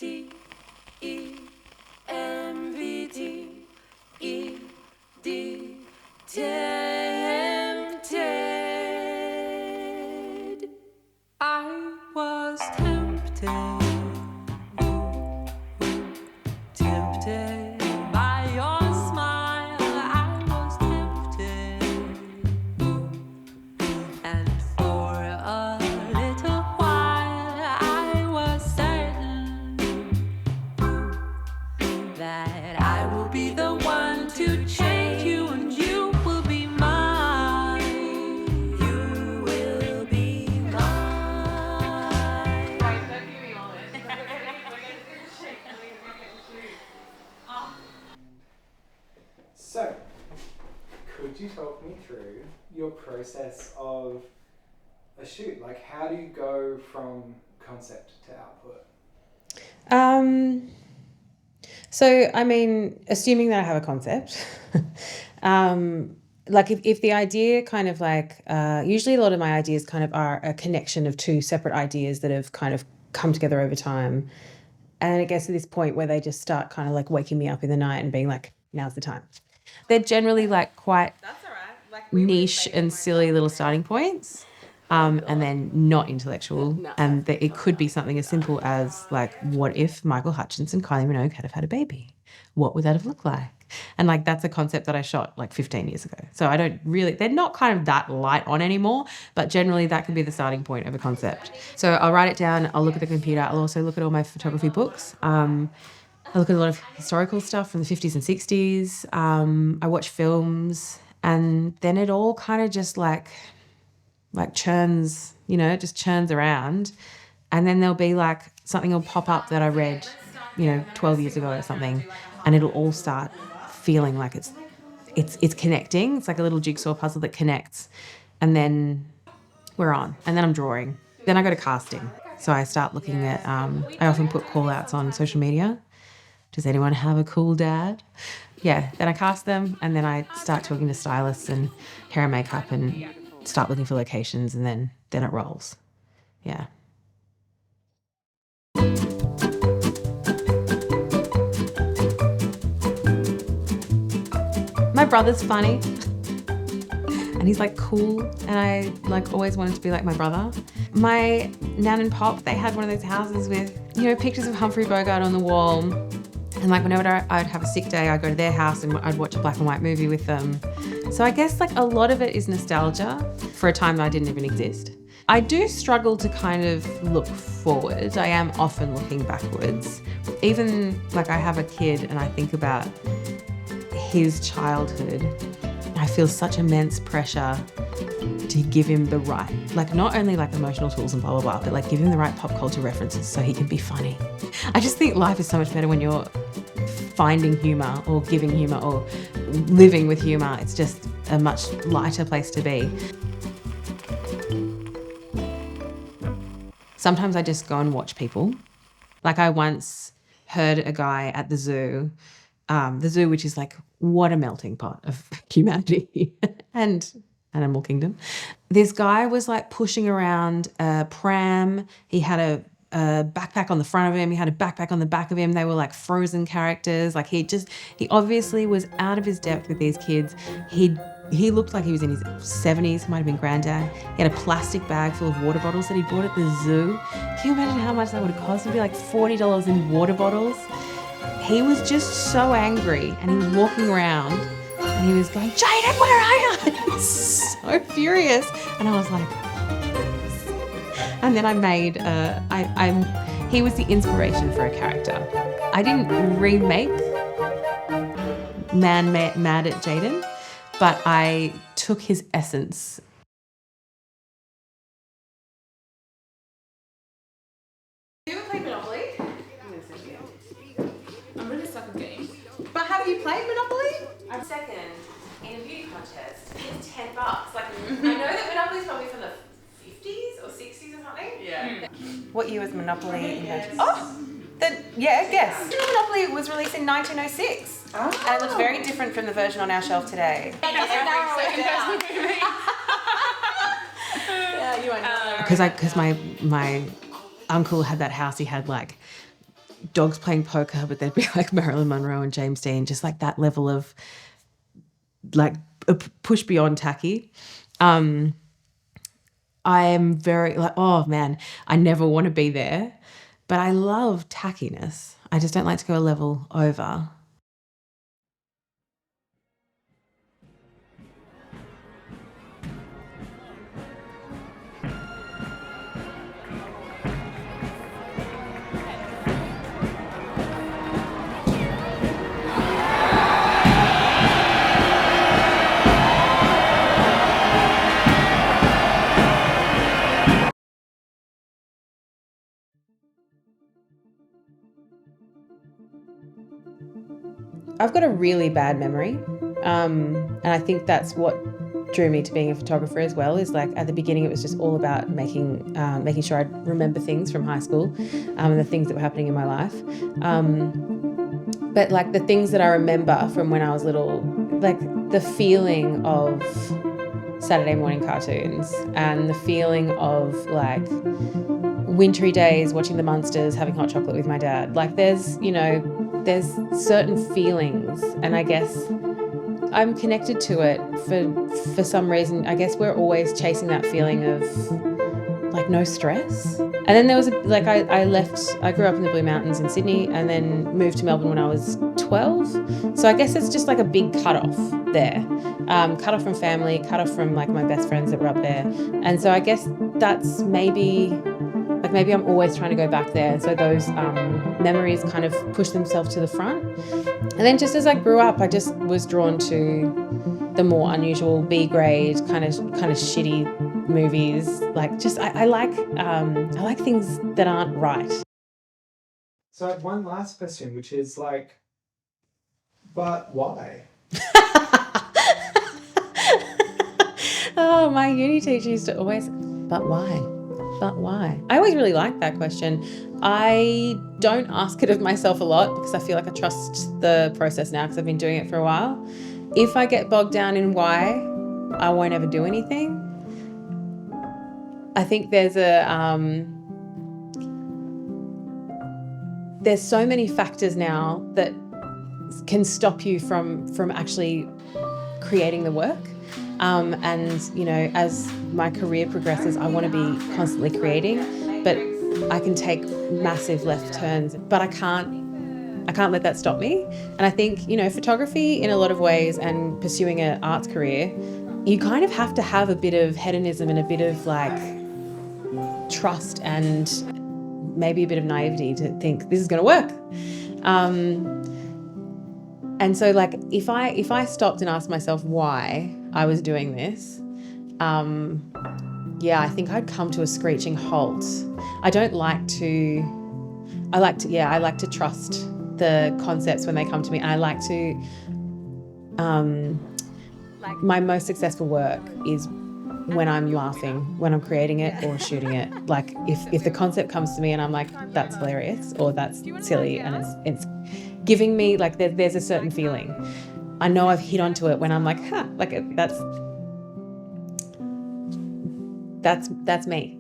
Tempted. I was tempted. Tempted by your smile. I was tempted. And for a little while I was certain that I will be the one to change you, and you will be mine. You will be mine. So, could you talk me through your process of a shoot? Like, how do you go from concept to output? So, I mean, assuming that I have a concept, like if the idea kind of like, usually a lot of my ideas kind of are a connection of two separate ideas that have kind of come together over time. And it gets to this point where they just start kind of like waking me up in the night and being like, now's the time. They're generally like quite niche and silly little starting points. And then not intellectual. And it could be something as simple as like, what if Michael Hutchence and Kylie Minogue had have had a baby? What would that have looked like? And like, that's a concept that I shot like 15 years ago. So I don't really, they're not kind of that light on anymore, but generally that can be the starting point of a concept. So I'll write it down, I'll look at the computer, I'll also look at all my photography books. I look at a lot of historical stuff from the 50s and 60s. I watch films, and then it all kind of just like churns, you know, it just churns around. And then there'll be like something will pop up that I read, 12 years ago or something, and it'll all start feeling like it's connecting. It's like a little jigsaw puzzle that connects. And then we're on. And then I'm drawing. Then I go to casting. So I start looking at, I often put call outs on social media. Does anyone have a cool dad? Yeah, then I cast them, and then I start talking to stylists and hair and makeup and start looking for locations, and then it rolls. Yeah. My brother's funny. And he's like cool, and I like always wanted to be like my brother. My nan and pop, they had one of those houses with, pictures of Humphrey Bogart on the wall. And like whenever I'd have a sick day, I'd go to their house and I'd watch a black and white movie with them. So I guess like a lot of it is nostalgia for a time that I didn't even exist. I do struggle to kind of look forward. I am often looking backwards. Even like I have a kid and I think about his childhood, I feel such immense pressure to give him the right, like not only like emotional tools and blah, blah, blah, but like give him the right pop culture references so he can be funny. I just think life is so much better when you're finding humour or giving humour or living with humour. It's just a much lighter place to be. Sometimes I just go and watch people. Like I once heard a guy at the zoo, which is like, what a melting pot of humanity and animal kingdom. This guy was like pushing around a pram. He had a backpack on the front of him. He had a backpack on the back of him. They were like frozen characters. Like he obviously was out of his depth with these kids. He looked like he was in his 70s, might have been granddad. He had a plastic bag full of water bottles that he bought at the zoo. Can you imagine how much that would have cost? It would be like $40 in water bottles. He was just so angry, and he was walking around and he was going, Jaden, where are you? He was so furious. And I was like, and then I made, he was the inspiration for a character. I didn't remake Man Mad at Jaden, but I took his essence. You ever played Monopoly? I'm really stuck at games. But have you played Monopoly? I'm second in a beauty contest. It's $10. Like, I know that Monopoly's probably from the 50s or 60s or something. Yeah. What year was Monopoly invented? Guess. Monopoly was released in 1906. Oh. And it looks very different from the version on our shelf today. Yeah, you won't know. Because my uncle had that house. He had like dogs playing poker, but there'd be like Marilyn Monroe and James Dean, just like that level of like a push beyond tacky. I am very like, oh man, I never want to be there, but I love tackiness. I just don't like to go a level over. I've got a really bad memory, and I think that's what drew me to being a photographer as well. Is like at the beginning, it was just all about making sure I remember things from high school, and the things that were happening in my life. But like the things that I remember from when I was little, like the feeling of Saturday morning cartoons and the feeling of like wintry days watching the Munsters, having hot chocolate with my dad. Like there's certain feelings, and I guess I'm connected to it for some reason. I guess we're always chasing that feeling of like no stress. And then there was I grew up in the Blue Mountains in Sydney and then moved to Melbourne when I was 12. So I guess it's just like a big cut off there. Cut off from family, cut off from like my best friends that were up there. And so I guess that's maybe I'm always trying to go back there. So those memories kind of push themselves to the front. And then just as I grew up, I just was drawn to the more unusual B grade kind of shitty movies. Like just I like things that aren't right. So I have one last question, which is like, but why? Oh, my uni teacher used to always, but why? But why? I always really liked that question. I don't ask it of myself a lot because I feel like I trust the process now because I've been doing it for a while. If I get bogged down in why, I won't ever do anything. I think there's so many factors now that can stop you from actually creating the work. And, you know, as my career progresses, I want to be constantly creating, but I can take massive left turns, but I can't let that stop me. And I think, you know, photography in a lot of ways and pursuing an arts career, you kind of have to have a bit of hedonism and a bit of like trust and maybe a bit of naivety to think this is going to work. And so like if I stopped and asked myself why I was doing this, I think I'd come to a screeching halt. I like to trust the concepts when they come to me, and I like to my most successful work is when I'm laughing, when I'm creating it or shooting it. Like if the concept comes to me and I'm like, that's hilarious or that's silly, and it's giving me like there's a certain feeling. I know I've hit onto it when I'm like, that's me.